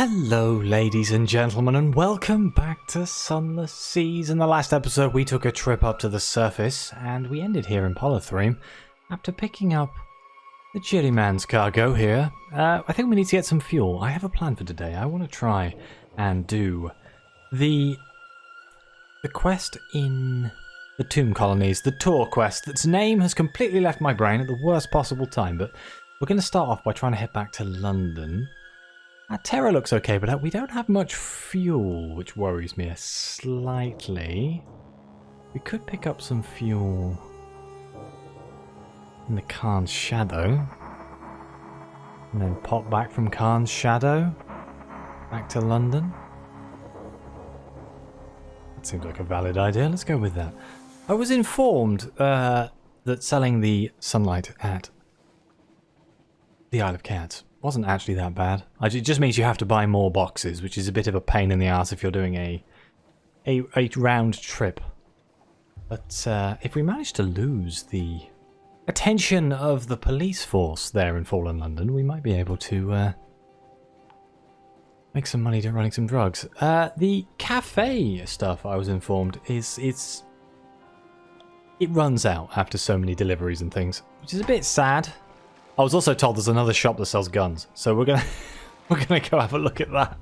Hello ladies and gentlemen, and welcome back to Sunless Seas. In the last episode we took a trip up to the surface and we ended here in Polythreme after picking up the Jitty Man's cargo here. I think we need to get some fuel. I have a plan for today. I want to try and do the quest in the Tomb Colonies, the tour quest. Its name has completely left my brain at the worst possible time, but we're going to start off by trying to head back to London. Terra looks okay, but we don't have much fuel, which worries me slightly. We could pick up some fuel in the Khan's Shadow, and then pop back from Khan's Shadow back to London. That seems like a valid idea. Let's go with that. I was informed that selling the sunlight at the Isle of Cats wasn't actually that bad. It just means you have to buy more boxes, which is a bit of a pain in the ass if you're doing a round trip. But if we manage to lose the attention of the police force there in Fallen London, we might be able to make some money running some drugs. The cafe stuff, I was informed, it runs out after so many deliveries and things, which is a bit sad. I was also told there's another shop that sells guns, so we're gonna go have a look at that.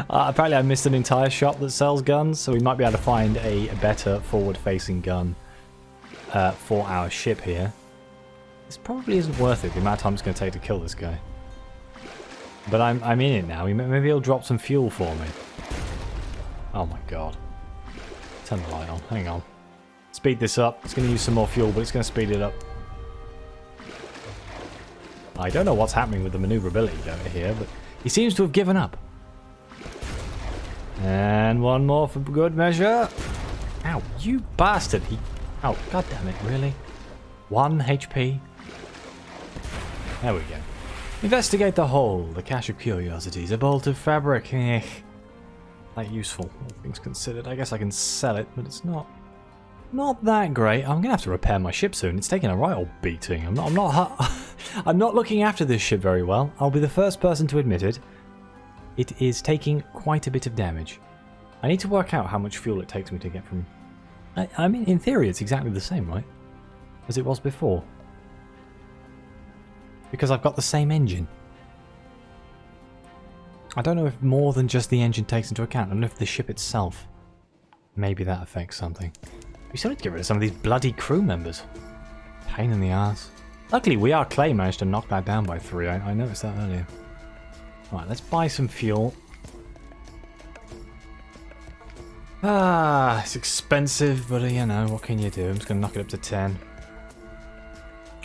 Apparently I missed an entire shop that sells guns, so we might be able to find a better forward-facing gun for our ship here. This probably isn't worth it, the amount of time it's going to take to kill this guy. But I'm in it now. Maybe he'll drop some fuel for me. Oh my god. Turn the light on. Hang on. Speed this up. It's going to use some more fuel, but it's going to speed it up. I don't know what's happening with the maneuverability over here, but he seems to have given up. And one more for good measure. Ow, you bastard. Oh, god damn it, really? 1 HP. There we go. Investigate the hole. The cache of curiosities. A bolt of fabric. Like useful, all things considered. I guess I can sell it, but it's not that great. I'm gonna have to repair my ship soon. It's taking a right old beating. I'm not looking after this ship very well. I'll be the first person to admit it. It is taking quite a bit of damage. I need to work out how much fuel it takes me to get from... I mean, in theory, it's exactly the same, right? As it was before. Because I've got the same engine. I don't know if more than just the engine takes into account. I don't know if the ship itself... Maybe that affects something. We still need to get rid of some of these bloody crew members. Pain in the ass. Luckily, We Are Clay managed to knock that down by 3. I noticed that earlier. Right, let's buy some fuel. It's expensive, but you know, what can you do? I'm just going to knock it up to 10.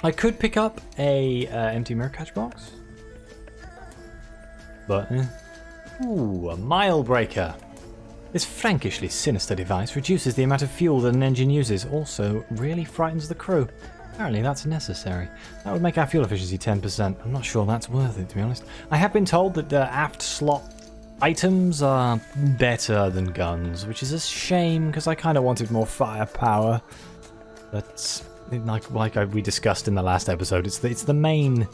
I could pick up a empty mirror catch box. But, Ooh, a mile breaker. This frankishly sinister device reduces the amount of fuel that an engine uses, also really frightens the crew. Apparently that's necessary. That would make our fuel efficiency 10%. I'm not sure that's worth it, to be honest. I have been told that aft slot items are better than guns, which is a shame because I kind of wanted more firepower. But like we discussed in the last episode, it's the main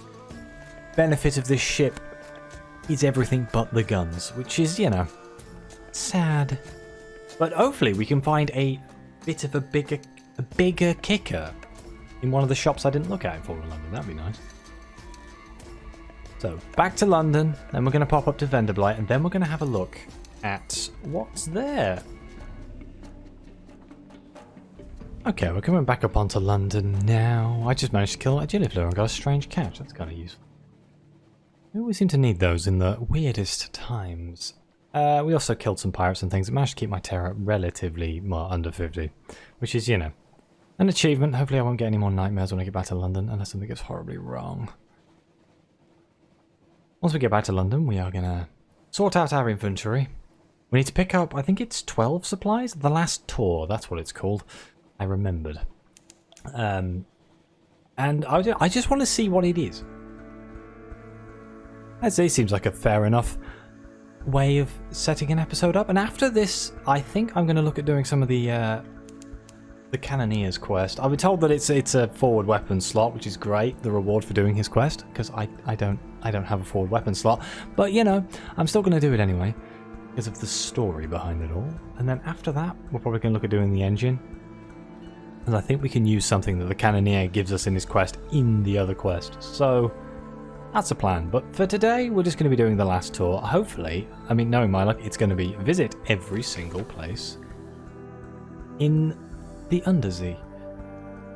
benefit of this ship is everything but the guns, which is, you know, sad. But hopefully we can find a bit of a bigger kicker in one of the shops I didn't look at in Fallen London. That'd be nice. So, back to London, then we're going to pop up to Venderblight, and then we're going to have a look at what's there. Okay, we're coming back up onto London now. I just managed to kill a Gilliflower and got a strange catch. That's kind of useful. We always seem to need those in the weirdest times. We also killed some pirates and things. I managed to keep my terror relatively under 50, which is, you know, an achievement. Hopefully I won't get any more nightmares when I get back to London, unless something goes horribly wrong. Once we get back to London, we are going to sort out our inventory. We need to pick up, I think it's 12 supplies? The Last Tour, that's what it's called. I remembered. And I just want to see what it is. I'd say it seems like a fair enough way of setting an episode up. And after this, I think I'm going to look at doing some of the the Cannoneer's quest. I've been told that it's a forward weapon slot, which is great, the reward for doing his quest, because I don't have a forward weapon slot. But, you know, I'm still going to do it anyway, because of the story behind it all. And then after that, we're probably going to look at doing the engine. And I think we can use something that the Cannoneer gives us in his quest in the other quest. So, that's the plan. But for today, we're just going to be doing the last tour. Hopefully, I mean, knowing my luck, it's going to be visit every single place in the Undersea.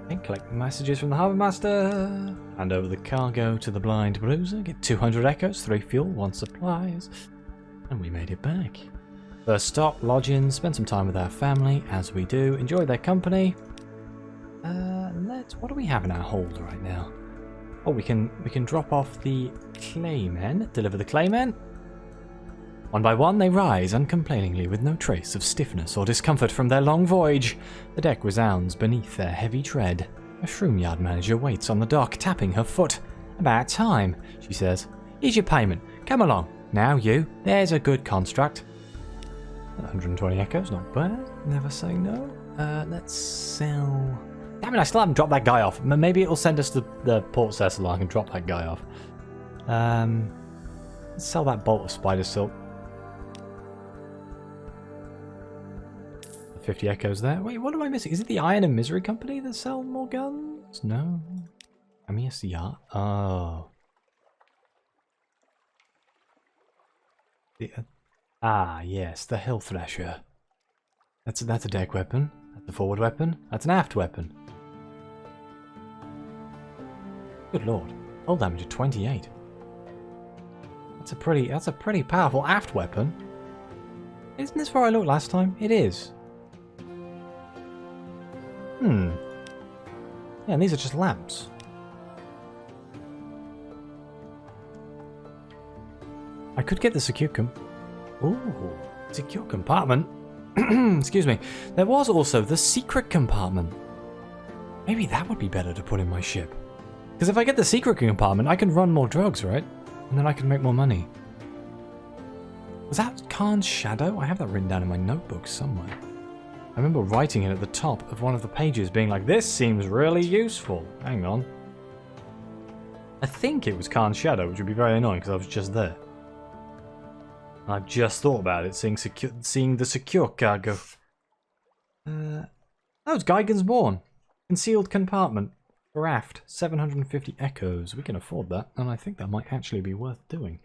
Okay, collect messages from the Harbour Master. Hand over the cargo to the Blind Bruiser. Get 200 echoes, 3 fuel, 1 supplies. And we made it back. First stop, lodging, spend some time with our family, as we do. Enjoy their company. What do we have in our hold right now? Oh, we can drop off the claymen. Deliver the claymen. One by one, they rise uncomplainingly with no trace of stiffness or discomfort from their long voyage. The deck resounds beneath their heavy tread. A shroom yard manager waits on the dock, tapping her foot. About time, she says. Here's your payment. Come along. Now you. There's a good construct. 120 echoes, not bad. Never say no. Let's sell... Damn it, I still haven't dropped that guy off. Maybe it'll send us to the Port Cecil. I can drop that guy off. Let's sell that bolt of spider silk. 50 echoes there. Wait, what am I missing? Is it the Iron and Misery Company that sell more guns? No. Amias Yacht. Oh. Yes, the Hill Thresher. That's a deck weapon. That's a forward weapon. That's an aft weapon. Good lord. Hull damage of 28. That's a pretty powerful aft weapon. Isn't this where I looked last time? It is. Yeah, and these are just lamps. I could get the secure secure compartment. Excuse me. There was also the secret compartment. Maybe that would be better to put in my ship. Because if I get the secret compartment, I can run more drugs, right? And then I can make more money. Was that Khan's shadow? I have that written down in my notebook somewhere. I remember writing it at the top of one of the pages, being like, this seems really useful. Hang on. I think it was Khan's shadow, which would be very annoying because I was just there. I just thought about it, seeing the secure cargo. That was Geigen's Born. Concealed compartment. Raft. 750 echoes. We can afford that, and I think that might actually be worth doing.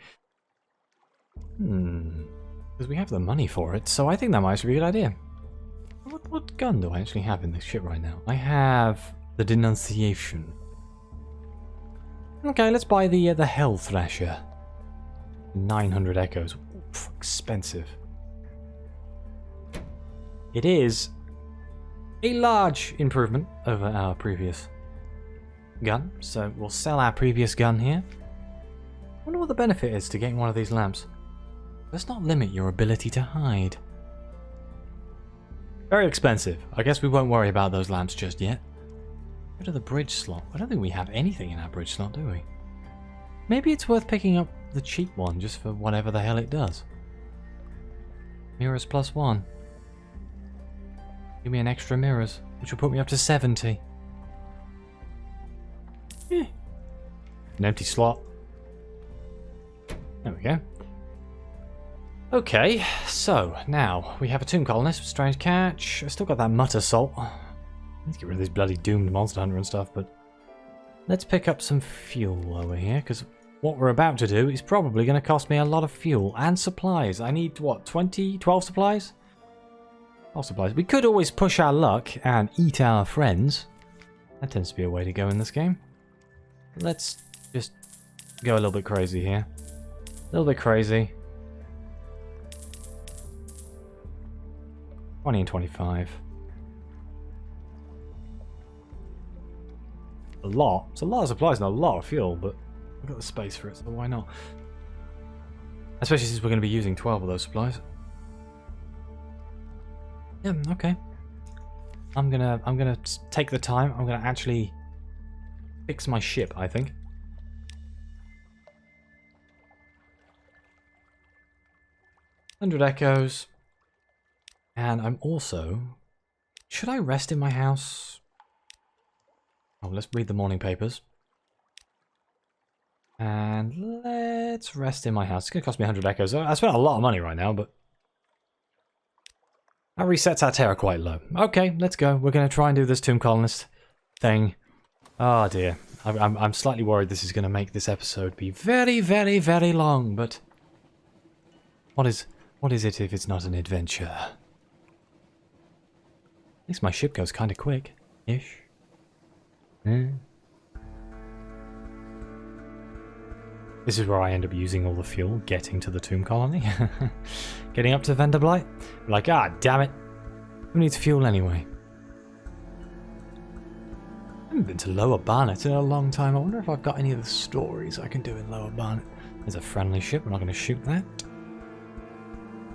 Because we have the money for it, so I think that might actually be a good idea. What gun do I actually have in this ship right now? I have the Denunciation. Okay, let's buy the Hell Thrasher. 900 echoes. Oof, expensive. It is a large improvement over our previous gun, so we'll sell our previous gun here. I wonder what the benefit is to getting one of these lamps. Let's not limit your ability to hide. Very expensive. I guess we won't worry about those lamps just yet. Go to the bridge slot. I don't think we have anything in our bridge slot, do we? Maybe it's worth picking up the cheap one just for whatever the hell it does. Mirrors +1. Give me an extra mirrors, which will put me up to 70. Yeah. An empty slot. There we go. Okay, so now we have a tomb colonist, strange catch. I still got that mutt assault. Let's get rid of this bloody doomed monster hunter and stuff, but let's pick up some fuel over here, because what we're about to do is probably going to cost me a lot of fuel and supplies. I need, what, 12 supplies? 12 supplies. We could always push our luck and eat our friends. That tends to be a way to go in this game. Let's just go a little bit crazy here. A little bit crazy. 20 and 25. A lot. It's a lot of supplies and a lot of fuel, but we've got the space for it, so why not? Especially since we're going to be using 12 of those supplies. Yeah, okay. I'm gonna take the time. I'm gonna actually fix my ship, I think. $100 echoes. And I'm also Should I rest in my house? Oh, let's read the morning papers. And let's rest in my house. It's going to cost me 100 echoes. I spent a lot of money right now, but that resets our terror quite low. Okay, let's go. We're going to try and do this Tomb Colonist thing. Oh dear. I'm slightly worried this is going to make this episode be very, very, very long, but what is it if it's not an adventure? At least my ship goes kind of quick-ish. This is where I end up using all the fuel, getting to the tomb colony. Getting up to Venderblight. Like, ah, damn it. Who needs fuel anyway? I haven't been to Lower Barnet in a long time. I wonder if I've got any of the stories I can do in Lower Barnet. There's a friendly ship. We're not going to shoot that.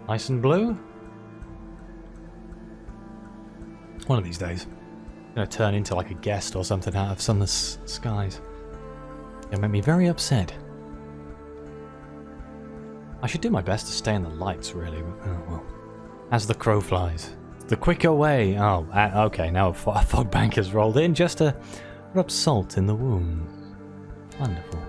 Nice and blue. One of these days. I'm going to turn into like a guest or something out of Sunless Skies. It'll make me very upset. I should do my best to stay in the lights, really. Oh, well. As the crow flies. The quicker way. Oh, okay. Now a fog bank has rolled in just to rub salt in the wounds. Wonderful.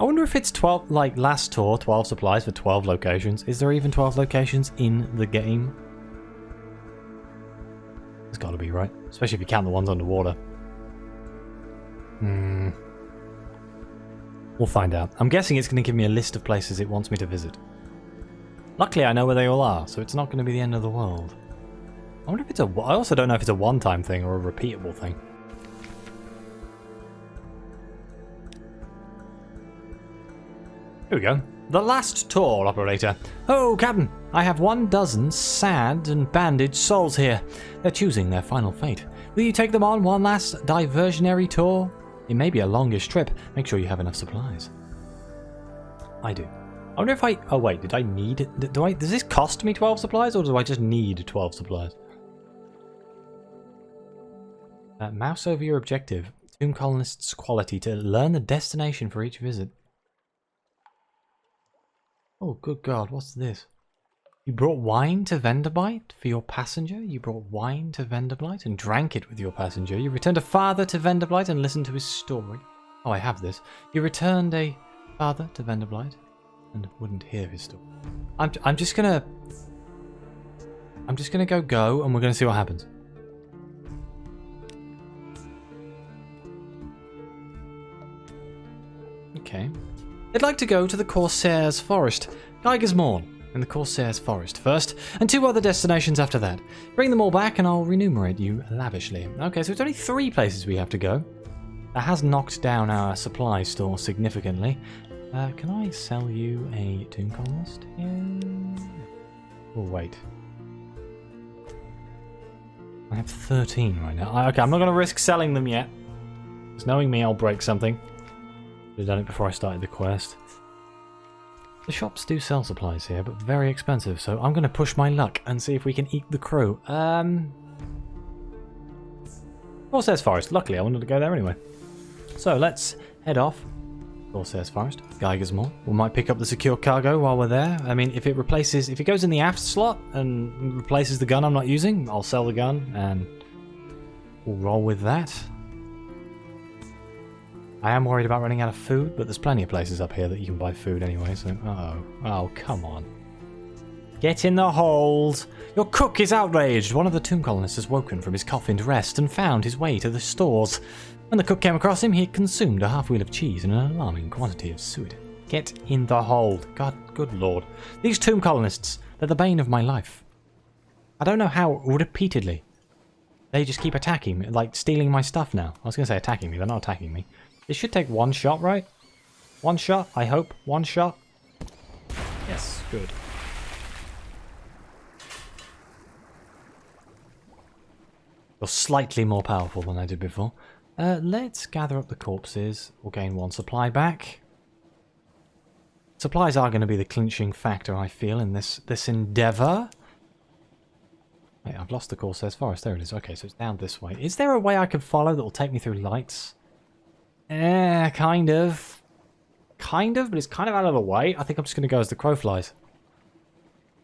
I wonder if it's 12, like last tour, 12 supplies for 12 locations. Is there even 12 locations in the game? There's got to be, right? Especially if you count the ones underwater. We'll find out. I'm guessing it's going to give me a list of places it wants me to visit. Luckily, I know where they all are, so it's not going to be the end of the world. I wonder if it's a... I also don't know if it's a one-time thing or a repeatable thing. Here we go. The last tour operator. Oh, Captain, I have 12 sad and bandaged souls here. They're choosing their final fate. Will you take them on one last diversionary tour? It may be a longish trip. Make sure you have enough supplies. I do. I wonder if I... Oh, wait. Did I need... Does this cost me 12 supplies, or do I just need 12 supplies? Mouse over your objective. Tomb Colonist's quality to learn the destination for each visit. Oh, good God. What's this? You brought wine to Venderblight for your passenger? You brought wine to Venderblight and drank it with your passenger. You returned a father to Venderblight and listened to his story. Oh, I have this. You returned a father to Venderblight and wouldn't hear his story. I'm just gonna go and we're gonna see what happens. Okay. I'd like to go to the Corsair's forest. Geiger's Morn. In the Corsair's forest first, and 2 other destinations after that. Bring them all back and I'll remunerate you lavishly. Okay, so it's only 3 places we have to go. That has knocked down our supply store significantly. Can I sell you a Tomb Colonist here? Oh, wait. I have 13 right now. Okay, I'm not going to risk selling them yet. Because knowing me, I'll break something. Should have done it before I started the quest. The shops do sell supplies here, but very expensive, so I'm going to push my luck and see if we can eat the crew. Corsair's Forest. Luckily, I wanted to go there anyway. So let's head off. Corsair's Forest, Geiger's Morn. We might pick up the secure cargo while we're there. I mean, if it goes in the aft slot and replaces the gun I'm not using, I'll sell the gun and we'll roll with that. I am worried about running out of food, but there's plenty of places up here that you can buy food anyway, so... Oh, come on. Get in the hold! Your cook is outraged! One of the tomb colonists has woken from his coffined rest and found his way to the stores. When the cook came across him, he had consumed a half-wheel of cheese and an alarming quantity of suet. Get in the hold. God, good lord. These tomb colonists, they're the bane of my life. I don't know how, repeatedly. They just keep attacking me, like stealing my stuff now. I was going to say attacking me, they're not attacking me. This should take 1 shot, right? 1 shot, I hope. 1 shot. Yes, good. You're slightly more powerful than I did before. Let's gather up the corpses. We'll gain 1 supply back. Supplies are going to be the clinching factor, I feel, in this endeavour. Wait, I've lost the Corsair's Forest. There it is. Okay, so it's down this way. Is there a way I can follow that will take me through lights? Kind of. Kind of, but it's kind of out of the way. I think I'm just going to go as the crow flies.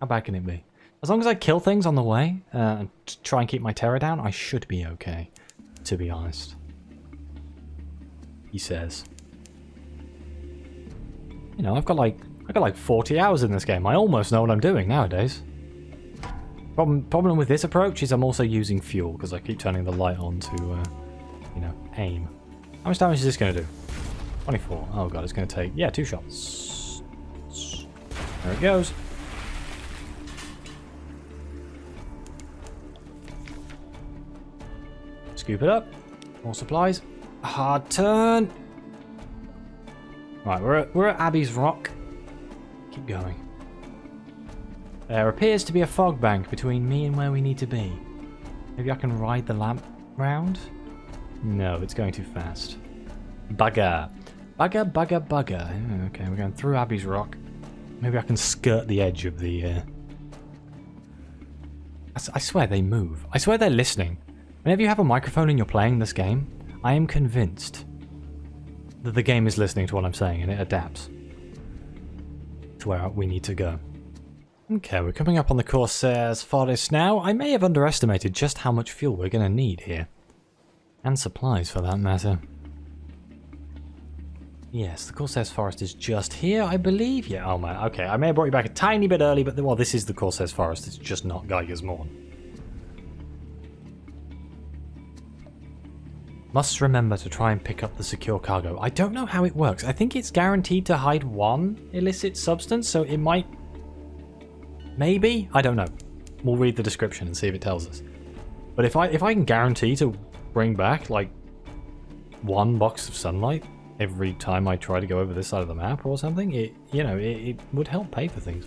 How bad can it be? As long as I kill things on the way and try and keep my terror down, I should be okay, to be honest. He says. You know, I've got like 40 hours in this game. I almost know what I'm doing nowadays. Problem with this approach is I'm also using fuel because I keep turning the light on to, you know, aim. How much damage is this going to do? 24. Oh god, it's going to take, yeah, 2 shots. There it goes. Scoop it up. More supplies. A hard turn. Right, we're at Abby's Rock. Keep going. There appears to be a fog bank between me and where we need to be. Maybe I can ride the lamp round? No, it's going too fast. Bugger. Bugger, bugger, bugger. Okay, we're going through Abby's Rock. Maybe I can skirt the edge of the... I swear they move. I swear they're listening. Whenever you have a microphone and you're playing this game, I am convinced that the game is listening to what I'm saying and it adapts to where we need to go. Okay, we're coming up on the Corsair's forest now. I may have underestimated just how much fuel we're going to need here. And supplies, for that matter. Yes, the Corsair's forest is just here, I believe. Yeah, oh man, okay. I may have brought you back a tiny bit early, but well, this is the Corsair's forest. It's just not Geiger's Morn. Must remember to try and pick up the secure cargo. I don't know how it works. I think it's guaranteed to hide one illicit substance, so it might... Maybe? I don't know. We'll read the description and see if it tells us. But if I can guarantee to bring back, like, 1 box of sunlight every time I try to go over this side of the map or something, it would help pay for things.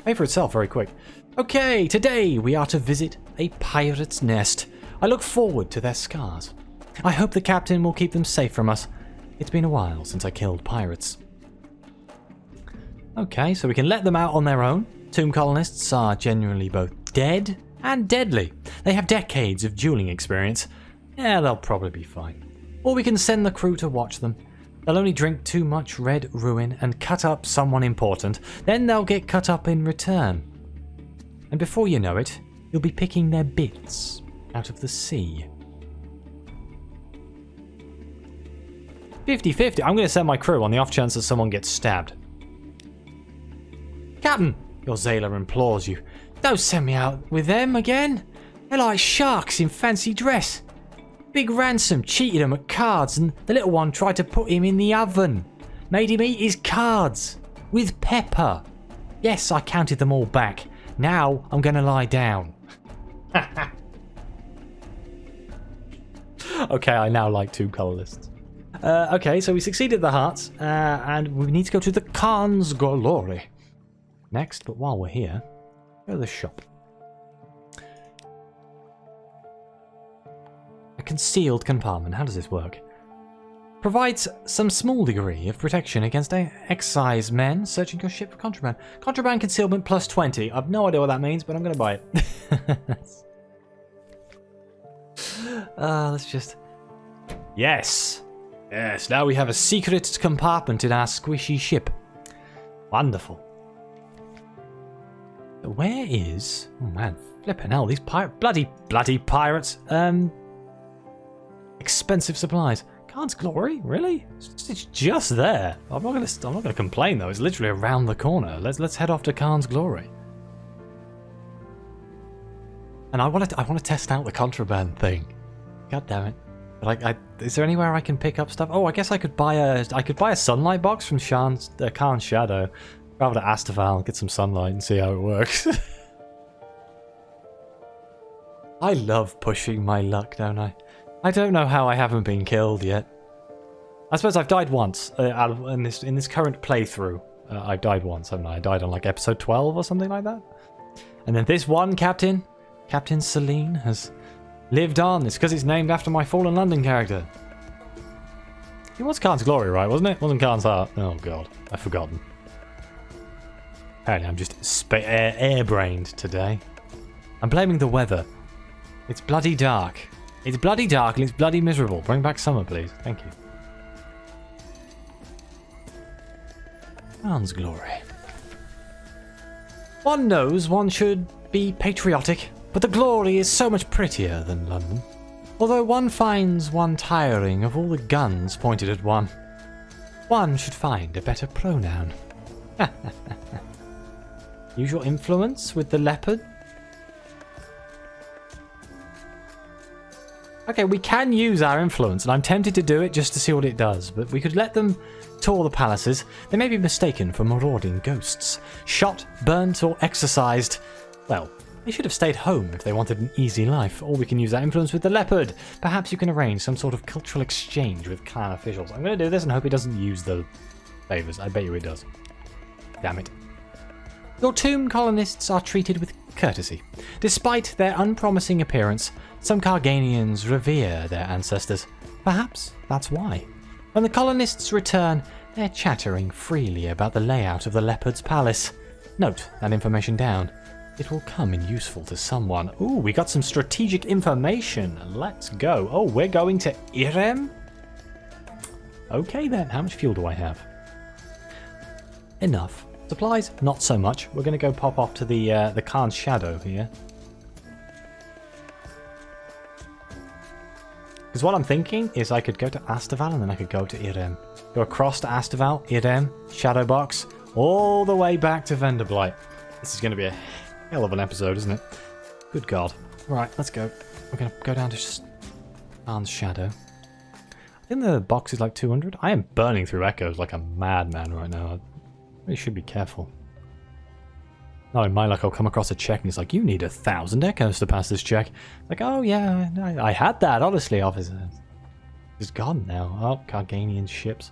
Pay for itself very quick. Okay, today we are to visit a pirate's nest. I look forward to their scars. I hope the captain will keep them safe from us. It's been a while since I killed pirates. Okay, so we can let them out on their own. Tomb colonists are genuinely both dead and deadly. They have decades of dueling experience. Yeah, they'll probably be fine. Or we can send the crew to watch them. They'll only drink too much red ruin and cut up someone important. Then they'll get cut up in return. And before you know it, you'll be picking their bits out of the sea. 50-50. I'm going to send my crew on the off chance that someone gets stabbed. Captain, your sailor implores you. Don't send me out with them again. They're like sharks in fancy dress. Big Ransom cheated him at cards and the little one tried to put him in the oven. Made him eat his cards. With pepper. Yes, I counted them all back. Now I'm going to lie down. Okay, I now like two colourists. Okay, so we succeeded the hearts, and we need to go to the Khan's Glory next, but while we're here, go to the shop. A concealed compartment, how does this work? Provides some small degree of protection against excise men searching your ship for contraband. Contraband concealment plus 20. I've no idea what that means, but I'm going to buy it. Let's just... Yes! Yes, now we have a secret compartment in our squishy ship. Wonderful. Where is... Oh man, flipping hell, these bloody pirates. Expensive supplies. Khan's Glory? Really? It's just there. I'm not gonna complain though. It's literally around the corner. Let's head off to Khan's Glory. And I want to test out the contraband thing. God damn it. But is there anywhere I can pick up stuff? Oh, I guess I could buy a sunlight box from Khan's Shadow. Travel to Astaval, get some sunlight and see how it works. I love pushing my luck, don't I? I don't know how I haven't been killed yet. I suppose I've died once in this current playthrough. I've died once, haven't I? I died on like episode 12 or something like that. And then this one Captain Celine, has lived on. It's because it's named after my Fallen London character. It was Khan's Glory, right? Wasn't it? Wasn't Khan's Heart? Oh god, I've forgotten. Apparently I'm just airbrained today. I'm blaming the weather. It's bloody dark. It's bloody dark and it's bloody miserable. Bring back summer, please. Thank you. Khan's Glory. One knows one should be patriotic, but the glory is so much prettier than London. Although one finds one tiring of all the guns pointed at one. One should find a better pronoun. Use your influence with the leopard. Okay, we can use our influence, and I'm tempted to do it just to see what it does, but we could let them tour the palaces. They may be mistaken for marauding ghosts, shot, burnt, or exorcised. Well, they should have stayed home if they wanted an easy life, or we can use that influence with the leopard. Perhaps you can arrange some sort of cultural exchange with clan officials. I'm going to do this and hope it doesn't use the favours. I bet you it does. Damn it. Your tomb colonists are treated with courtesy. Despite their unpromising appearance, some Carganians revere their ancestors. Perhaps that's why. When the colonists return, they're chattering freely about the layout of the Leopard's palace. Note that information down. It will come in useful to someone. Ooh, we got some strategic information. Let's go. Oh, we're going to Irem? Okay then, how much fuel do I have? Enough. Supplies, not so much. We're going to go pop off to the Khan's Shadow here. Because what I'm thinking is I could go to Astaval and then I could go to Irem. Go across to Astaval, Irem, Shadowbox, all the way back to Venderblight. This is going to be a hell of an episode, isn't it? Good God. Right, let's go. We're going to go down to Khan's Shadow. I think the box is like 200. I am burning through echoes like a madman right now. I really should be careful. Oh, in my luck, I'll come across a check and it's like, you need 1,000 echoes to pass this check. Like, oh yeah, I had that, honestly, officer. It's gone now. Oh, Carganian ships.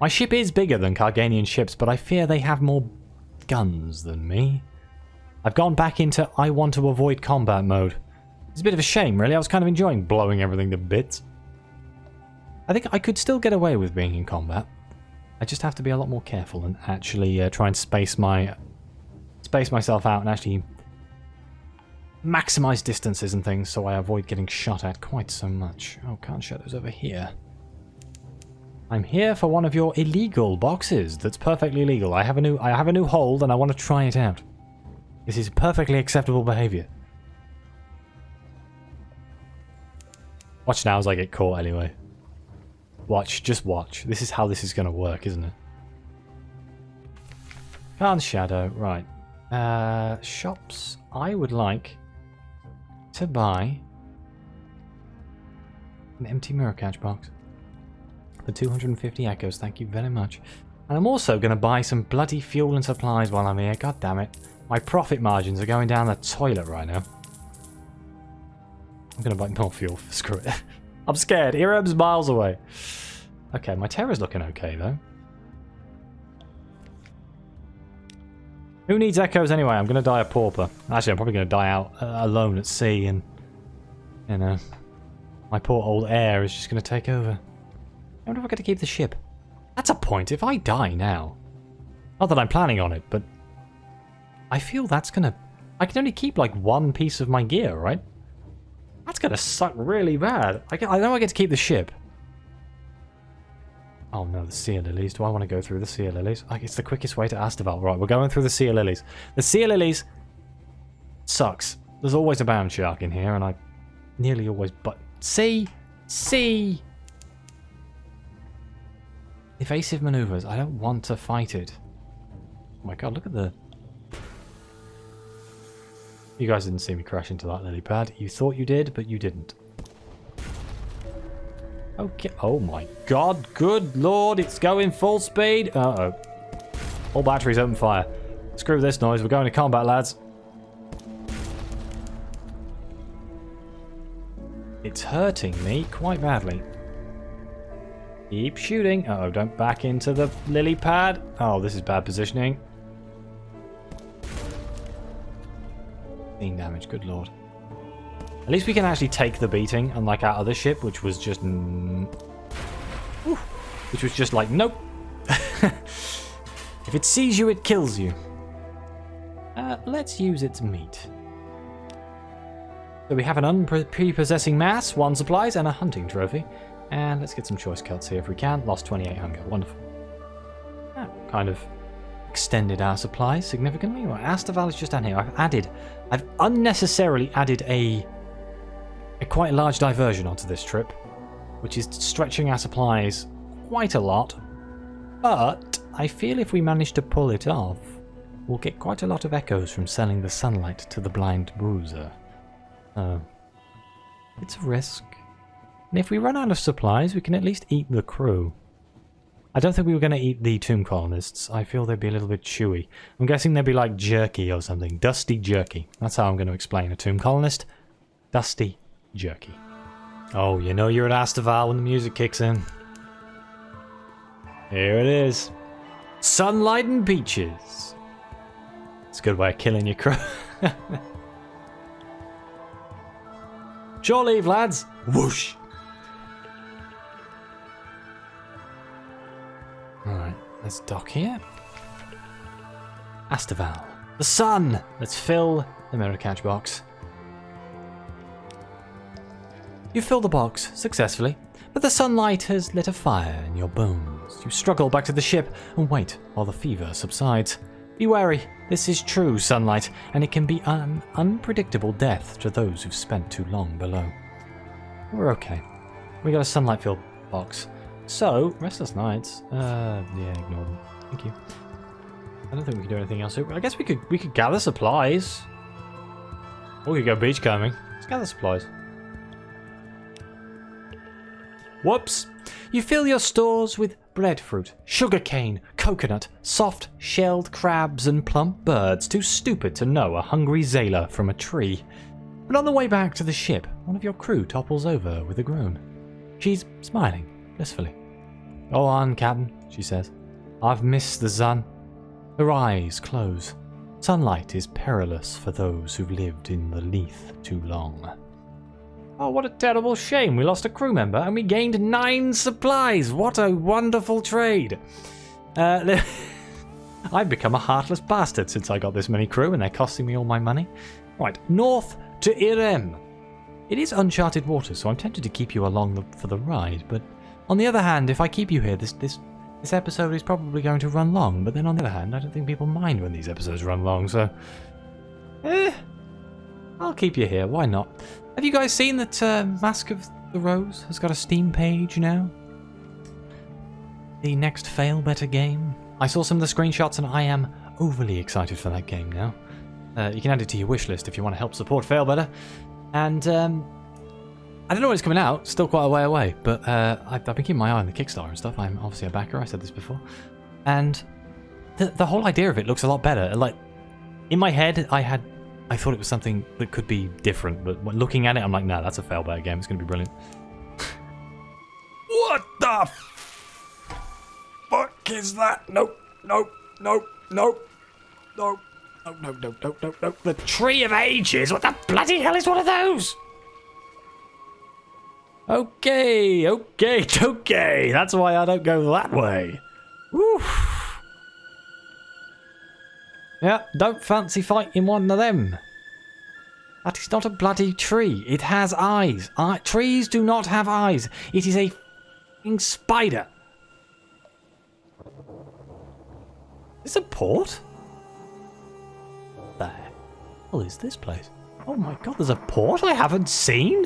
My ship is bigger than Carganian ships, but I fear they have more guns than me. I've gone back into I want to avoid combat mode. It's a bit of a shame, really. I was kind of enjoying blowing everything to bits. I think I could still get away with being in combat. I just have to be a lot more careful and actually try and space myself out and actually maximize distances and things so I avoid getting shot at quite so much. Oh, Khan's Shadow's over here. I'm here for one of your illegal boxes. That's perfectly legal. I have a new hold and I want to try it out. This is perfectly acceptable behavior. Watch now as I get caught anyway. Watch, just watch. This is how this is going to work, isn't it? Khan's Shadow, right. Shops. I would like to buy an empty mirror catch box for 250 echoes. Thank you very much. And I'm also going to buy some bloody fuel and supplies while I'm here. God damn it. My profit margins are going down the toilet right now. I'm going to buy more fuel. Screw it. I'm scared. Irem's miles away. Okay, my terror's looking okay though. Who needs echoes anyway? I'm going to die a pauper. Actually, I'm probably going to die out alone at sea and, you know, my poor old heir is just going to take over. I wonder if I get to keep the ship. That's a point. If I die now, not that I'm planning on it, but I feel that's going to... I can only keep like one piece of my gear, right? That's going to suck really bad. I know I get to keep the ship. Oh no, the Sea of Lilies. Do I want to go through the Sea of Lilies? It's the quickest way to Astaval. Right, we're going through the Sea of Lilies. The Sea of Lilies sucks. There's always a bound shark in here, and I nearly always... But sea! Evasive maneuvers. I don't want to fight it. Oh my god, look at the... You guys didn't see me crash into that lily pad. You thought you did, but you didn't. Okay. Oh my god. Good lord. It's going full speed. Uh-oh. All batteries open fire. Screw this noise. We're going to combat, lads. It's hurting me quite badly. Keep shooting. Uh-oh. Don't back into the lily pad. Oh, this is bad positioning. 15 damage. Good lord. At least we can actually take the beating, unlike our other ship, which was just... which was just like, nope. If it sees you, it kills you. Let's use its meat. So we have an unprepossessing mass, 1 supplies, and a hunting trophy. And let's get some choice cuts here if we can. Lost 28 hunger. Wonderful. Kind of extended our supplies significantly. Well, Astaval is just down here. I've unnecessarily added a quite large diversion onto this trip, which is stretching our supplies quite a lot. But I feel if we manage to pull it off, we'll get quite a lot of echoes from selling the sunlight to the blind bruiser. It's a risk. And if we run out of supplies, we can at least eat the crew. I don't think we were going to eat the tomb colonists. I feel they'd be a little bit chewy. I'm guessing they'd be like jerky or something. Dusty jerky. That's how I'm going to explain a tomb colonist. Dusty jerky. Oh, you know you're at Astaval when the music kicks in. Here it is. Sunlight and beaches. It's a good way of killing your crew. Shore leave, lads. Whoosh. Alright, let's dock here. Astaval. The sun! Let's fill the mirror catch box. You fill the box successfully, but the sunlight has lit a fire in your bones. You struggle back to the ship and wait while the fever subsides. Be wary, this is true sunlight, and it can be an unpredictable death to those who've spent too long below. We're okay. We got a sunlight-filled box. So, restless nights. Yeah, ignore them. Thank you. I don't think we can do anything else. I guess we could gather supplies. Or we could go beachcombing. Let's gather supplies. Whoops! You fill your stores with breadfruit, sugarcane, coconut, soft shelled crabs and plump birds too stupid to know a hungry sailor from a tree. But on the way back to the ship, one of your crew topples over with a groan. She's smiling blissfully. Go on, Captain, she says. I've missed the sun. Her eyes close. Sunlight is perilous for those who've lived in the Leith too long. Oh, what a terrible shame. We lost a crew member and we gained 9 supplies. What a wonderful trade. I've become a heartless bastard since I got this many crew and they're costing me all my money. Right, north to Irem. It is uncharted waters, so I'm tempted to keep you along for the ride, but on the other hand, if I keep you here, this episode is probably going to run long, but then on the other hand, I don't think people mind when these episodes run long, so I'll keep you here, why not? Have you guys seen that Mask of the Rose has got a Steam page now? The next Failbetter game? I saw some of the screenshots and I am overly excited for that game now. You can add it to your wish list if you want to help support Failbetter. And I don't know when it's coming out, still quite a way away, but I've been keeping my eye on the Kickstarter and stuff. I'm obviously a backer, I said this before. And the whole idea of it looks a lot better. Like, in my head, I thought it was something that could be different, but when looking at it, I'm like, nah, that's a Failbetter game. It's going to be brilliant. What the fuck is that? Nope, nope, nope, nope, nope. No. The Tree of Ages? What the bloody hell is one of those? Okay. That's why I don't go that way. Woo. Yeah, don't fancy fighting one of them. That is not a bloody tree. It has eyes. Trees do not have eyes. It is a f***ing spider. Is it a port? What the hell is this place? Oh my god, there's a port I haven't seen?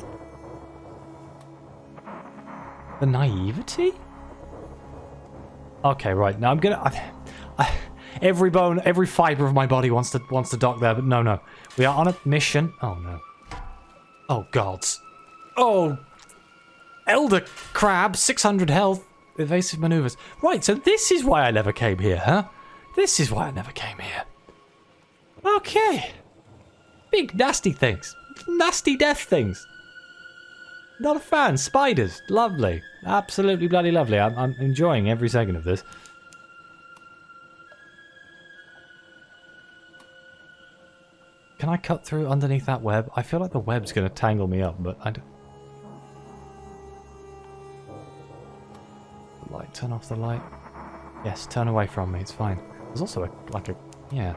The naivety? Okay, right. Now I'm gonna... every bone, every fibre of my body wants to dock there, but no. We are on a mission. Oh no. Oh gods. Oh! Elder Crab, 600 health, evasive manoeuvres. Right, so this is why I never came here, huh? This is why I never came here. Okay. Big nasty things. Nasty death things. Not a fan. Spiders. Lovely. Absolutely bloody lovely. I'm enjoying every second of this. Can I cut through underneath that web? I feel like the web's going to tangle me up, but I don't... Light. Turn off the light. Yes, turn away from me. It's fine. There's also yeah.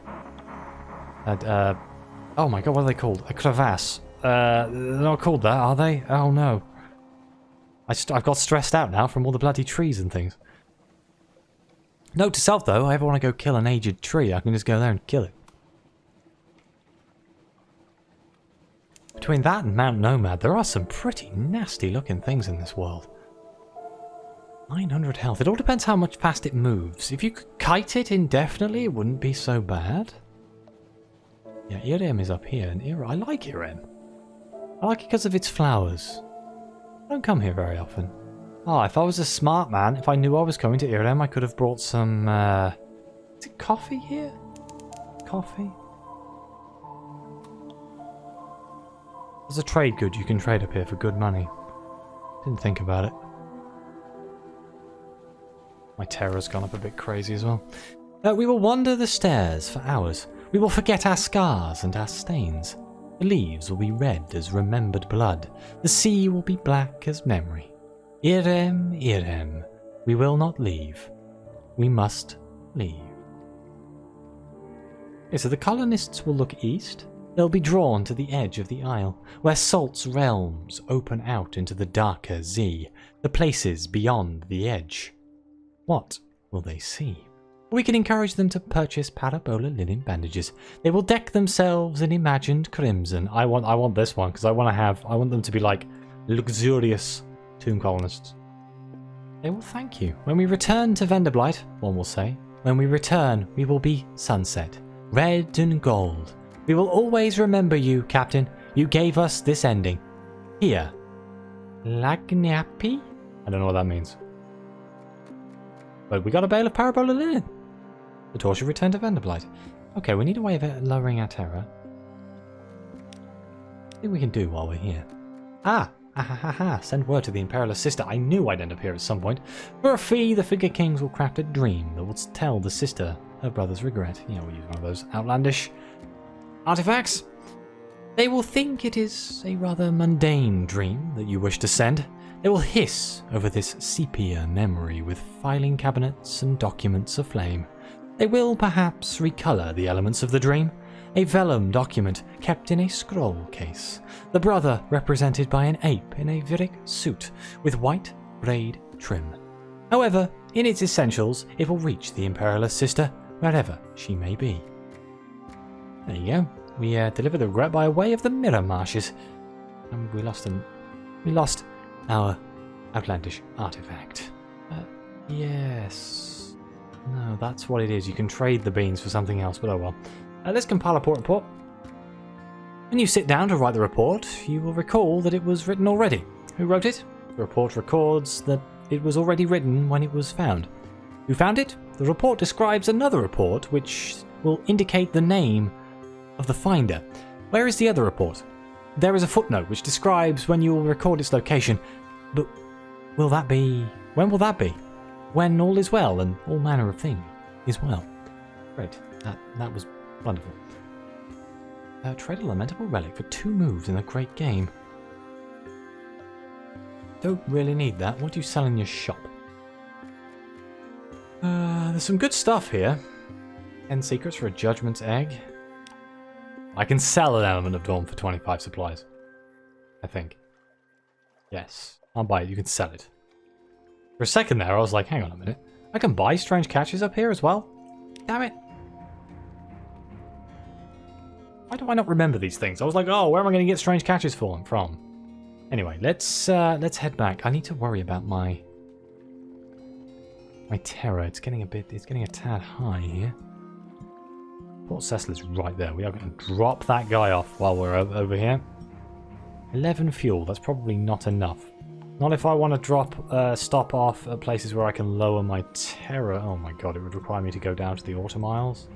Oh my god, what are they called? A crevasse. They're not called that, are they? Oh no. I've got stressed out now from all the bloody trees and things. Note to self though, if I ever want to go kill an aged tree, I can just go there and kill it. Between that and Mount Nomad, there are some pretty nasty looking things in this world. 900 health. It all depends how much fast it moves. If you could kite it indefinitely, it wouldn't be so bad. Yeah, Irem is up here, and I like Irem. I like it because of its flowers. I don't come here very often. Oh, if I was a smart man, if I knew I was coming to Irem, I could have brought some, is it coffee here? Coffee? There's a trade good you can trade up here for good money. Didn't think about it. My terror's gone up a bit crazy as well. We will wander the stairs for hours. We will forget our scars and our stains. The leaves will be red as remembered blood. The sea will be black as memory. Irem, Irem, we will not leave. We must leave. Okay, so the colonists will look east. They'll be drawn to the edge of the isle, where Salt's realms open out into the darker sea, the places beyond the edge. What will they see? We can encourage them to purchase parabola linen bandages. They will deck themselves in imagined crimson. I want this one because I want them to be like luxurious tomb colonists. They will thank you. When we return to Venderblight, one will say, when we return, we will be sunset, red and gold. We will always remember you, Captain. You gave us this ending. Here. Lagnapi? I don't know what that means. But we got a bale of parabola linen. The tour should return to Venderblight. Okay, we need a way of lowering our terror. I think we can do while we're here. Send word to the Imperialist sister. I knew I'd end up here at some point. For a fee, the Figure Kings will craft a dream that will tell the sister her brother's regret. Yeah, we'll use one of those outlandish artifacts. They will think it is a rather mundane dream that you wish to send. They will hiss over this sepia memory with filing cabinets and documents aflame. They will perhaps recolour the elements of the dream. A vellum document kept in a scroll case. The brother represented by an ape in a Viric suit with white braid trim. However, in its essentials, it will reach the Imperialist sister wherever she may be. There you go. We delivered the regret by way of the Mirror Marshes. And we lost our outlandish artifact. Yes. No, that's what it is. You can trade the beans for something else, but oh well. Let's compile a port report. When you sit down to write the report, you will recall that it was written already. Who wrote it? The report records that it was already written when it was found. Who found it? The report describes another report which will indicate the name of the finder. Where is the other report? There is a footnote which describes when you will record its location. But will that be... when will that be? When all is well and all manner of thing is well. Great. That was wonderful. Trade a lamentable relic for 2 moves in a great game. Don't really need that. What do you sell in your shop? There's some good stuff here. 10 secrets for a judgment's egg. I can sell an element of dawn for 25 supplies. I think. Yes. I'll buy it. You can sell it. For a second there, I was like, hang on a minute. I can buy strange catches up here as well? Damn it. Why do I not remember these things? I was like, oh, where am I going to get strange catches from? Anyway, let's head back. I need to worry about my terror. It's getting a tad high here. Port Cecil is right there. We are going to drop that guy off while we're over here. 11 fuel. That's probably not enough. Not if I want to stop off at places where I can lower my terror. Oh my god, it would require me to go down to the automiles.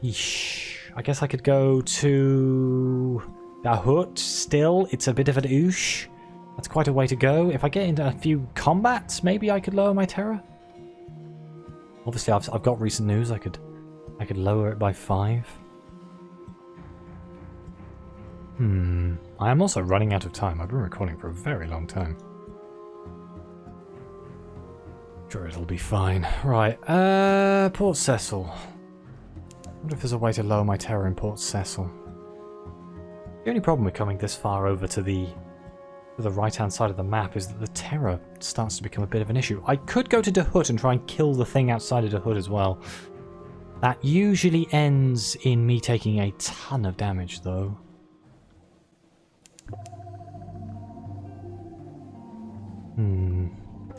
Yeesh. I guess I could go to Dahut still. It's a bit of an oosh. That's quite a way to go. If I get into a few combats, maybe I could lower my terror. Obviously, I've got recent news. I could lower it by 5. I am also running out of time. I've been recording for a very long time. Sure, it'll be fine. Right, Port Cecil. I wonder if there's a way to lower my terror in Port Cecil. The only problem with coming this far over to the to the right-hand side of the map is that the terror starts to become a bit of an issue. I could go to Dahut and try and kill the thing outside of Dahut as well. That usually ends in me taking a ton of damage, though.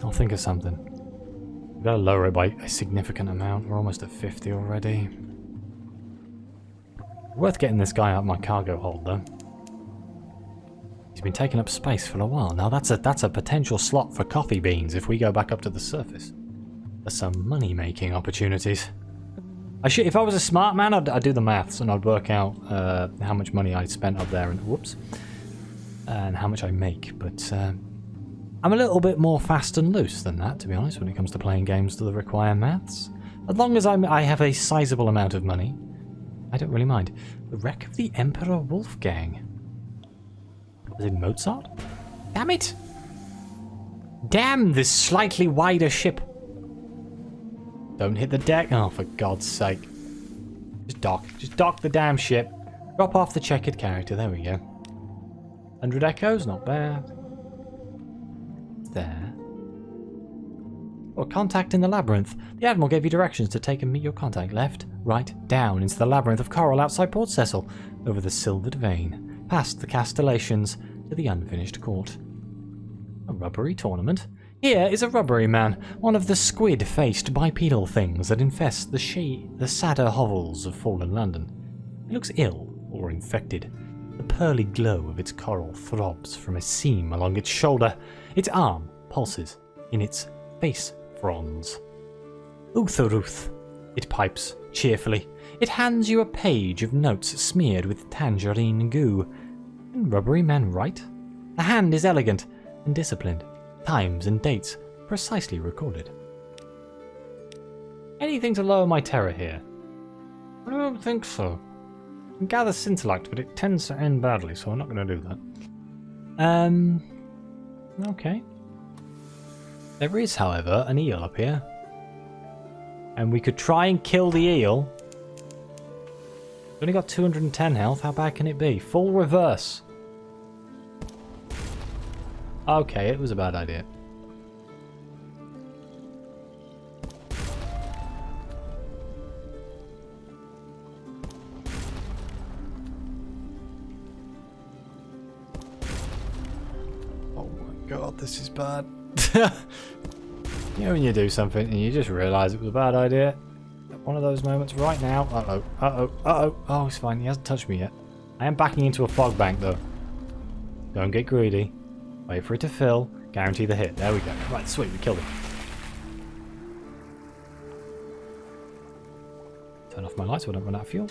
I'll think of something. We've got to lower it by a significant amount. We're almost at 50 already. Worth getting this guy out of my cargo hold, though. He's been taking up space for a while. Now that's a potential slot for coffee beans if we go back up to the surface. There's some money-making opportunities. If I was a smart man, I'd do the maths and I'd work out how much money I spent up there and and how much I make. But I'm a little bit more fast and loose than that, to be honest, when it comes to playing games that require maths. As long as I have a sizable amount of money, I don't really mind. The wreck of the Emperor Wolfgang. Was it Mozart? Damn it! Damn this slightly wider ship. Don't hit the deck. Oh, for God's sake. Just dock. Just dock the damn ship. Drop off the checkered character. There we go. 100 echoes, not bad. There. Or contact in the labyrinth. The Admiral gave you directions to take and meet your contact. Left, right, down into the labyrinth of coral outside Port Cecil, over the silvered vein, past the castellations to the unfinished court. A rubbery tournament. Here is a rubbery man, one of the squid-faced bipedal things that infest the sadder hovels of fallen London. He looks ill or infected. The pearly glow of its coral throbs from a seam along its shoulder. Its arm pulses in its face fronds. Utharuth, it pipes cheerfully. It hands you a page of notes smeared with tangerine goo. Can Rubbery Man write? The hand is elegant and disciplined. Times and dates precisely recorded. Anything to lower my terror here? I don't think so. I can gather Scintillite, but it tends to end badly, so I'm not going to do that. Okay. There is, however, an eel up here. And we could try and kill the eel. Only got 210 health, how bad can it be? Full reverse. Okay, it was a bad idea. Oh my god, this is bad. You know when you do something and you just realise it was a bad idea? One of those moments right now. Uh-oh, uh-oh, uh-oh. Oh, it's fine, he hasn't touched me yet. I am backing into a fog bank though. Don't get greedy. Wait for it to fill. Guarantee the hit. There we go. Right, sweet, we killed him. Turn off my lights so I don't run out of fuel.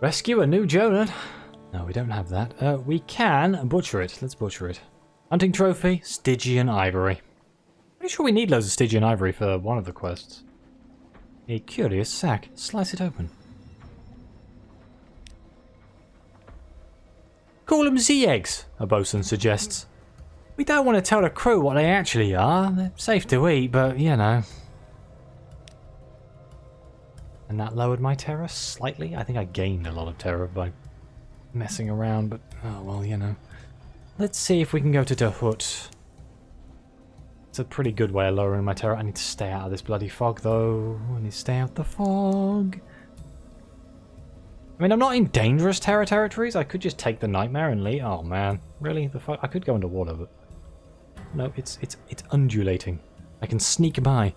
Rescue a new Jonan. No, we don't have that. We can butcher it. Let's butcher it. Hunting trophy, Stygian ivory. Pretty sure we need loads of Stygian ivory for one of the quests. A curious sack. Slice it open. Call them Z-eggs, a bosun suggests. We don't want to tell the crew what they actually are. They're safe to eat, but you know. And that lowered my terror slightly. I think I gained a lot of terror by messing around, but oh well, you know. Let's see if we can go to Dahut. It's a pretty good way of lowering my terror. I need to stay out of this bloody fog, though. I need to stay out the fog. I mean, I'm not in dangerous terror territories. I could just take the nightmare and leave. Oh man, really? The fog? I could go underwater, but no, it's undulating. I can sneak by.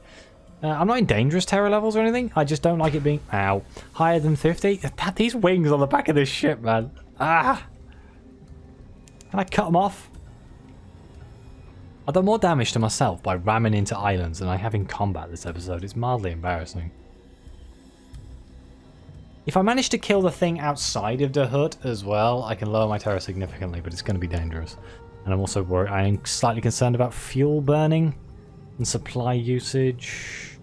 I'm not in dangerous terror levels or anything. I just don't like it being higher than 50. These wings on the back of this ship, man. Ah! Can I cut them off? I've done more damage to myself by ramming into islands than I have in combat this episode. It's mildly embarrassing. If I manage to kill the thing outside of Dahut as well, I can lower my terror significantly, but it's going to be dangerous. And I'm also worried. I am slightly concerned about fuel burning and supply usage.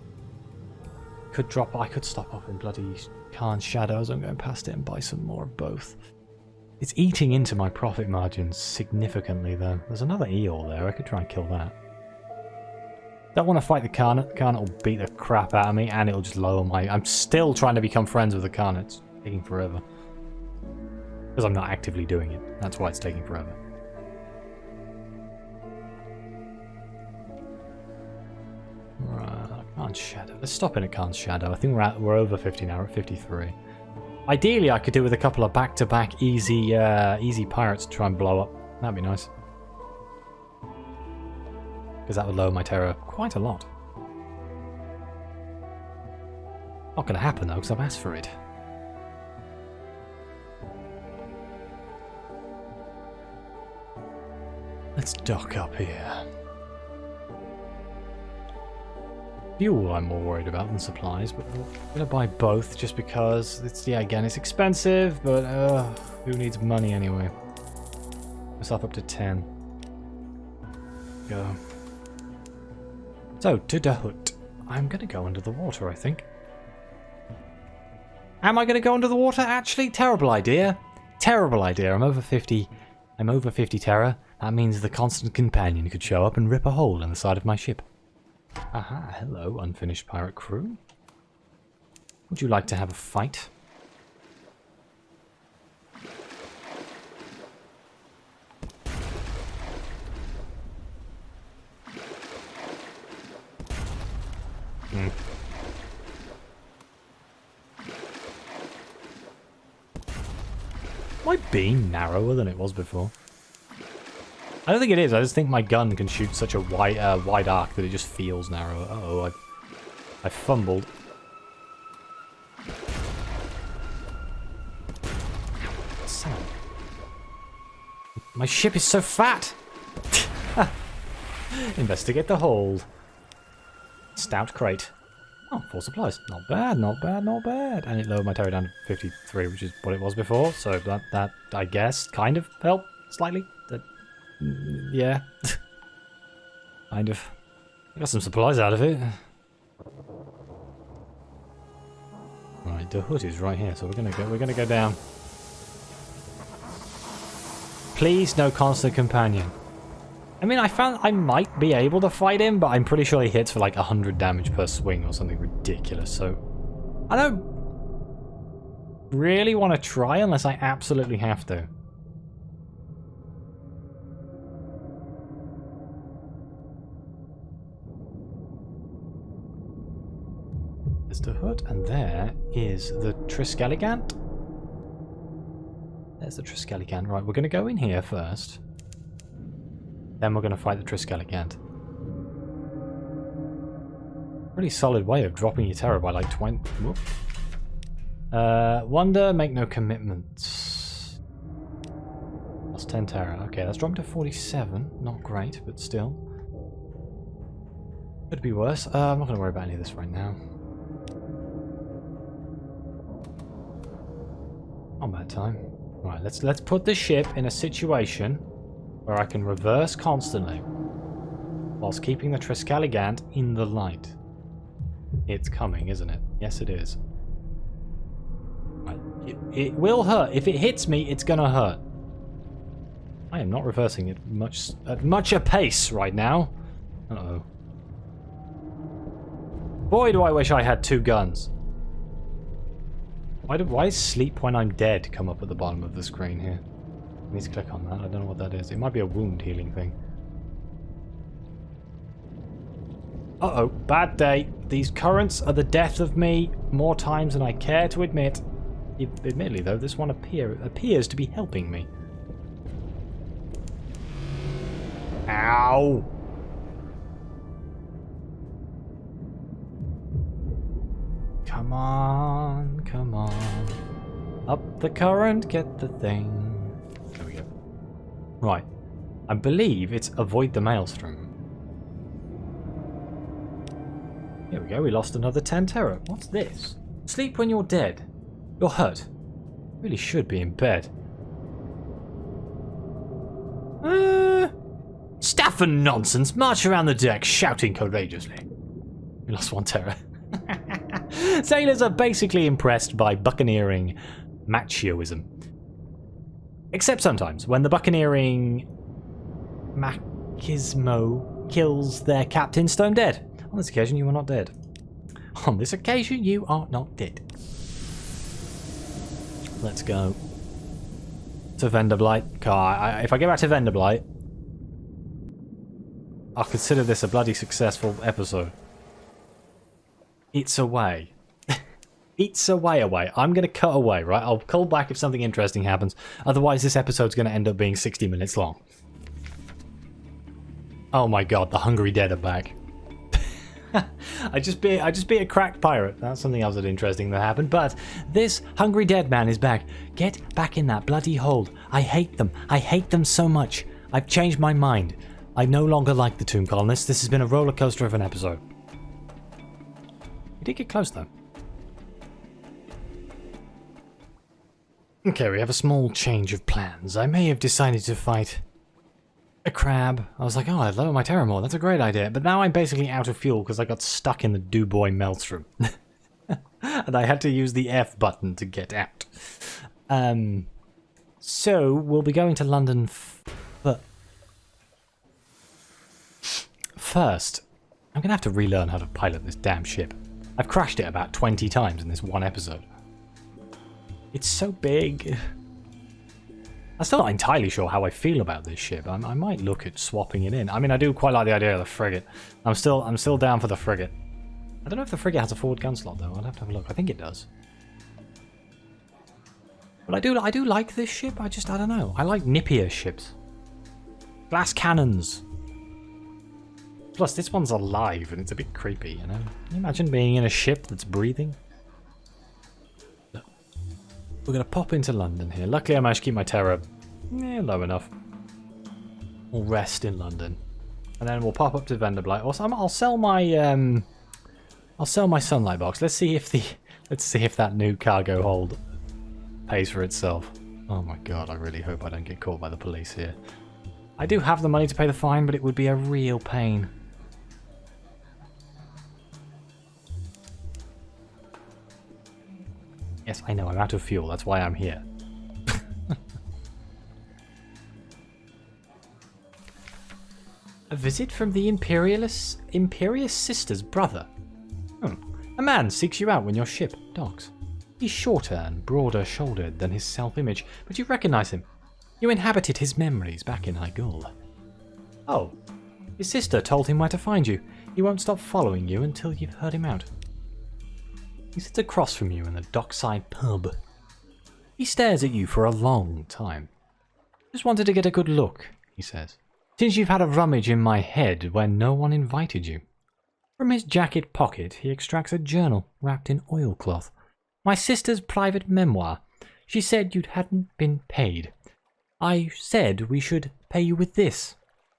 I could stop off in bloody Khan's Shadows. I'm going past it and buy some more of both. It's eating into my profit margins significantly, though. There's another eel there. I could try and kill that. Don't want to fight the Carnet. The Carnet will beat the crap out of me, and it'll just lower my... I'm still trying to become friends with the Carnet. It's taking forever. Because I'm not actively doing it. That's why it's taking forever. Right, Khan's Shadow. Let's stop in at Khan's Shadow. I think we're over 50 now. We're at 53. Ideally, I could do with a couple of back-to-back easy pirates to try and blow up. That'd be nice. Because that would lower my terror quite a lot. Not going to happen though, because I've asked for it. Let's dock up here. Fuel I'm more worried about than supplies, but we're going to buy both just because it's, yeah, again, it's expensive, but who needs money anyway? Myself up to 10. Go. So, to the hut. I'm going to go under the water, I think. Am I going to go under the water? Actually, terrible idea. Terrible idea. I'm over 50. I'm over 50 terror. That means the constant companion could show up and rip a hole in the side of my ship. Aha, hello, unfinished pirate crew. Would you like to have a fight? My beam narrower than it was before? I don't think it is. I just think my gun can shoot such a wide arc that it just feels narrower. Uh-oh, I fumbled. Son. My ship is so fat! Investigate the hold. Stout crate. Oh, 4 supplies. Not bad, not bad, not bad. And it lowered my terror down to 53, which is what it was before. So that I guess, kind of helped slightly. Yeah. Kind of. I got some supplies out of it. Right, the hood is right here, so we're gonna go down. Please, no constant companion. I mean, I found I might be able to fight him, but I'm pretty sure he hits for like 100 damage per swing or something ridiculous, so I don't really want to try unless I absolutely have to. There's the hood, and there is the Triskelion. There's the Triskelion. Right, we're going to go in here first. Then we're going to fight the Triskelion. Pretty solid way of dropping your terror by like 20. Whoop. Wonder, make no commitments. Lost 10 terror. Okay, that's dropped to 47. Not great, but still. Could be worse. I'm not going to worry about any of this right now. Combat time. Right, let's put the ship in a situation where I can reverse constantly whilst keeping the Triskelion in the light. It's coming, isn't it? Yes, it is. Right. It will hurt. If it hits me, it's gonna hurt. I am not reversing it at much a pace right now. Uh-oh. Boy, do I wish I had 2 guns. Why does sleep when I'm dead come up at the bottom of the screen here? I need to click on that. I don't know what that is. It might be a wound healing thing. Uh-oh. Bad day. These currents are the death of me more times than I care to admit. Admittedly, though, this one appears to be helping me. Ow! Come on, come on. Up the current, get the thing. There we go. Right. I believe it's avoid the maelstrom. Here we go, we lost another 10 terror. What's this? Sleep when you're dead. You're hurt. Really should be in bed. Stuff and nonsense. March around the deck, shouting courageously. We lost 1 terror. Sailors are basically impressed by buccaneering machoism. Except sometimes, when the buccaneering machismo kills their captain stone dead. On this occasion, you are not dead. On this occasion, you are not dead. Let's go to Venderblight. If I get back to Venderblight, I'll consider this a bloody successful episode. It's away. It's away. I'm going to cut away, right? I'll call back if something interesting happens. Otherwise, this episode's going to end up being 60 minutes long. Oh my god, the Hungry Dead are back. I just beat a cracked pirate. That's something else that interesting that happened. But this Hungry Dead man is back. Get back in that bloody hold. I hate them. I hate them so much. I've changed my mind. I no longer like the Tomb Colonists. This has been a roller coaster of an episode. We did get close though. Okay, we have a small change of plans. I may have decided to fight a crab. I was like, oh, I'd lower my terror more. That's a great idea. But now I'm basically out of fuel because I got stuck in the Du-Bois maelstrom. And I had to use the F button to get out. So, we'll be going to London first. I'm going to have to relearn how to pilot this damn ship. I've crashed it about 20 times in this one episode. It's so big. I'm still not entirely sure how I feel about this ship. I might look at swapping it in. I mean, I do quite like the idea of the frigate. I'm still down for the frigate. I don't know if the frigate has a forward gun slot though. I'll have to have a look. I think it does. But I do like this ship. I don't know. I like nippier ships. Glass cannons. Plus, this one's alive and it's a bit creepy, you know? Can you imagine being in a ship that's breathing? We're going to pop into London here. Luckily, I managed to keep my terror low enough. We'll rest in London. And then we'll pop up to Vanderblight. Also, I'll sell my sunlight box. Let's see if that new cargo hold pays for itself. Oh my god, I really hope I don't get caught by the police here. I do have the money to pay the fine, but it would be a real pain. Yes, I know, I'm out of fuel. That's why I'm here. A visit from the Imperious Sister's brother. A man seeks you out when your ship docks. He's shorter and broader shouldered than his self-image, but you recognize him. You inhabited his memories back in Hygul. Oh, his sister told him where to find you. He won't stop following you until you've heard him out. He sits across from you in the dockside pub. He stares at you for a long time. Just wanted to get a good look, he says, since you've had a rummage in my head when no one invited you. From his jacket pocket, he extracts a journal wrapped in oilcloth. My sister's private memoir. She said you hadn't been paid. I said we should pay you with this.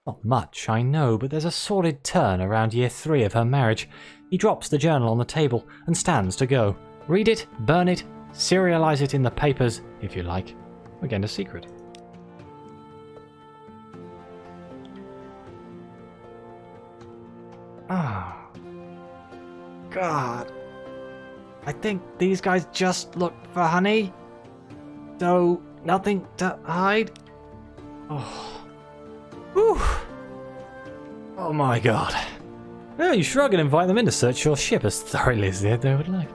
Not much, I know, but there's a sordid turn around year 3 of her marriage. He drops the journal on the table and stands to go. Read it, burn it, serialize it in the papers, if you like. Again, a secret. Ah. God. I think these guys just look for honey. So, nothing to hide. Oh. Whew. Oh my god. Well, you shrug and invite them in to search your ship as thoroughly as they would like.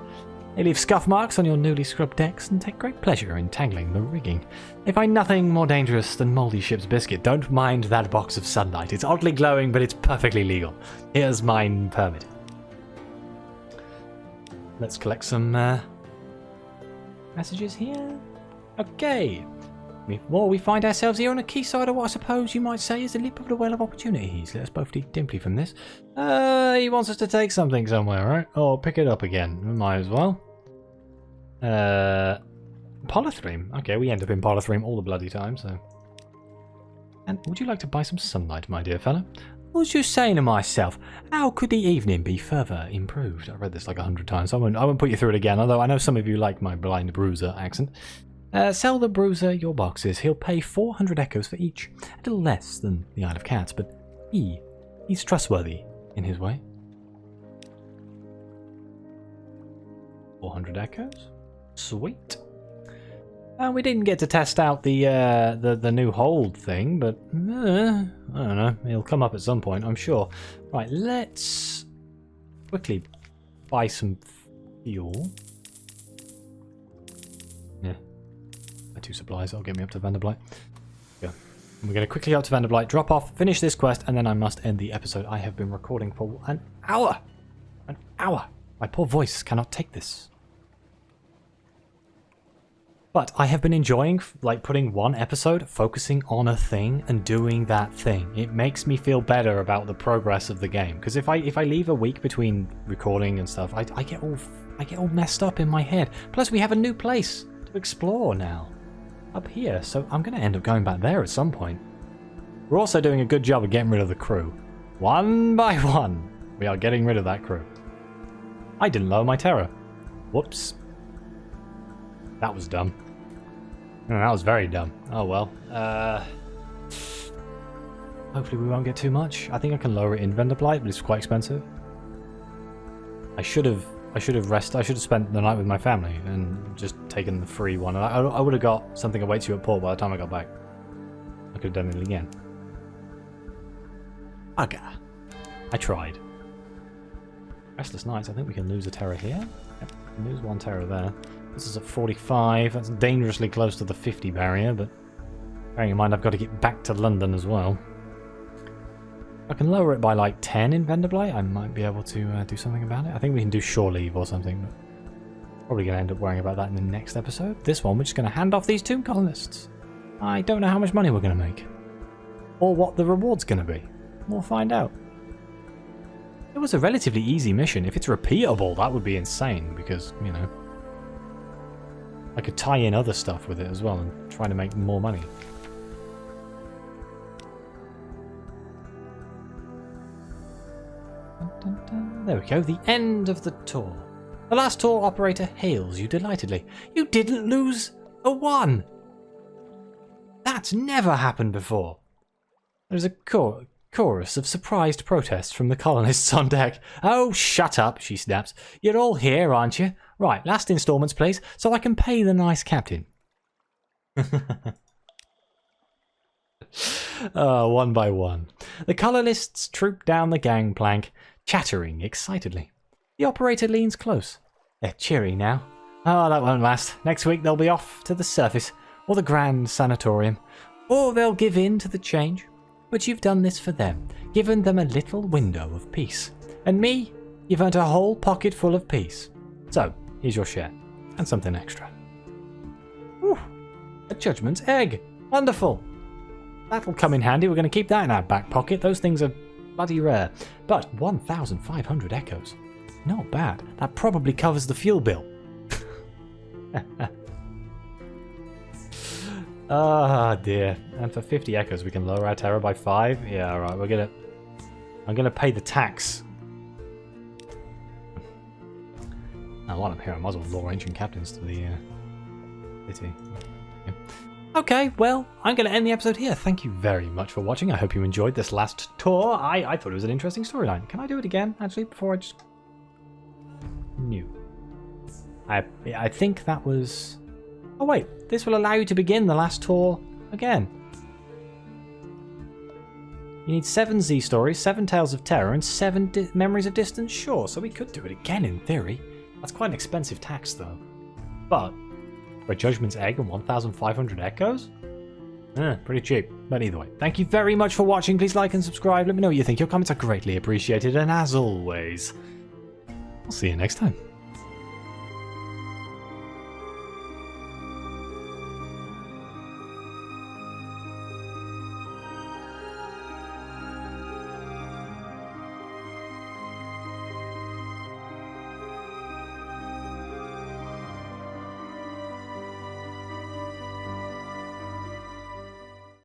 They leave scuff marks on your newly scrubbed decks and take great pleasure in tangling the rigging. They find nothing more dangerous than mouldy ship's biscuit. Don't mind that box of sunlight. It's oddly glowing, but it's perfectly legal. Here's mine permit. Let's collect some messages here. Okay. Well, we find ourselves here on a quayside of what I suppose you might say is the lip of the well of opportunities. Let us both eat dimply from this. He wants us to take something somewhere, right? Or pick it up again. We might as well. Polythreme. Okay, we end up in Polythreme all the bloody time, so. And would you like to buy some sunlight, my dear fellow? I was just saying to myself, how could the evening be further improved? I've read this like 100 times, so I won't put you through it again, although I know some of you like my blind bruiser accent. Sell the bruiser your boxes. He'll pay 400 echoes for each. A little less than the Isle of Cats, but he's trustworthy in his way. 400 echoes? Sweet. We didn't get to test out the new hold thing, but I don't know. It'll come up at some point, I'm sure. Right, let's quickly buy some fuel. Yeah. 2 supplies, that'll get me up to Vanderblight. Go. We're going to quickly up to Vanderblight, drop off, finish this quest, and then I must end the episode. I have been recording for an hour. An hour. My poor voice cannot take this. But I have been enjoying like putting one episode, focusing on a thing and doing that thing. It makes me feel better about the progress of the game. Because if I leave a week between recording and stuff, I get all messed up in my head. Plus we have a new place to explore now. Up here, so I'm going to end up going back there at some point. We're also doing a good job of getting rid of the crew. One by one, we are getting rid of that crew. I didn't lower my terror. Whoops. That was dumb. No, that was very dumb. Oh well. Hopefully we won't get too much. I think I can lower it in Vendor Blight, but it's quite expensive. I should have rested. I should have spent the night with my family and just taken the free one. I would have got something awaits you at port by the time I got back. I could have done it again. Bugger. I tried. Restless Nights. I think we can lose a terror here. Yep, we can lose one terror there. This is at 45. That's dangerously close to the 50 barrier, but bearing in mind I've got to get back to London as well. I can lower it by like 10 in Vendor Blight. I might be able to do something about it. I think we can do shore leave or something, but probably going to end up worrying about that in the next episode. This one, we're just going to hand off these tomb colonists. I don't know how much money we're going to make. Or what the reward's going to be. We'll find out. It was a relatively easy mission. If it's repeatable, that would be insane because, you know, I could tie in other stuff with it as well and try to make more money. There we go, the end of the tour. The last tour operator hails you delightedly. You didn't lose a 1! That's never happened before. There's a chorus of surprised protests from the colonists on deck. Oh, shut up, she snaps. You're all here, aren't you? Right, last instalments, please, so I can pay the nice captain. One by one. The colonists troop down the gangplank, chattering excitedly. The operator leans close. They're cheery now. Oh, that won't last. Next week they'll be off to the surface, or the Grand Sanatorium, or they'll give in to the change. But you've done this for them, given them a little window of peace. And me, you've earned a whole pocket full of peace. So, here's your share, and something extra. Whew, a judgment's egg. Wonderful. That'll come in handy. We're going to keep that in our back pocket. Those things are bloody rare. But 1,500 echoes. Not bad. That probably covers the fuel bill. Ah, dear. And for 50 echoes, we can lower our terror by 5. Yeah, all right. I'm gonna pay the tax. Now, while I'm here, I might as well lure ancient captains to the city. Yeah. Okay, well, I'm going to end the episode here. Thank you very much for watching. I hope you enjoyed this last tour. I thought it was an interesting storyline. Can I do it again, actually, before I just... New. I think that was... Oh, wait. This will allow you to begin the last tour again. You need 7 Z stories, 7 tales of terror, and 7 memories of distant shore. So we could do it again, in theory. That's quite an expensive tax, though. But... for a Judgment's Egg and 1,500 echoes? Pretty cheap. But either way, thank you very much for watching. Please like and subscribe. Let me know what you think. Your comments are greatly appreciated. And as always, I'll see you next time.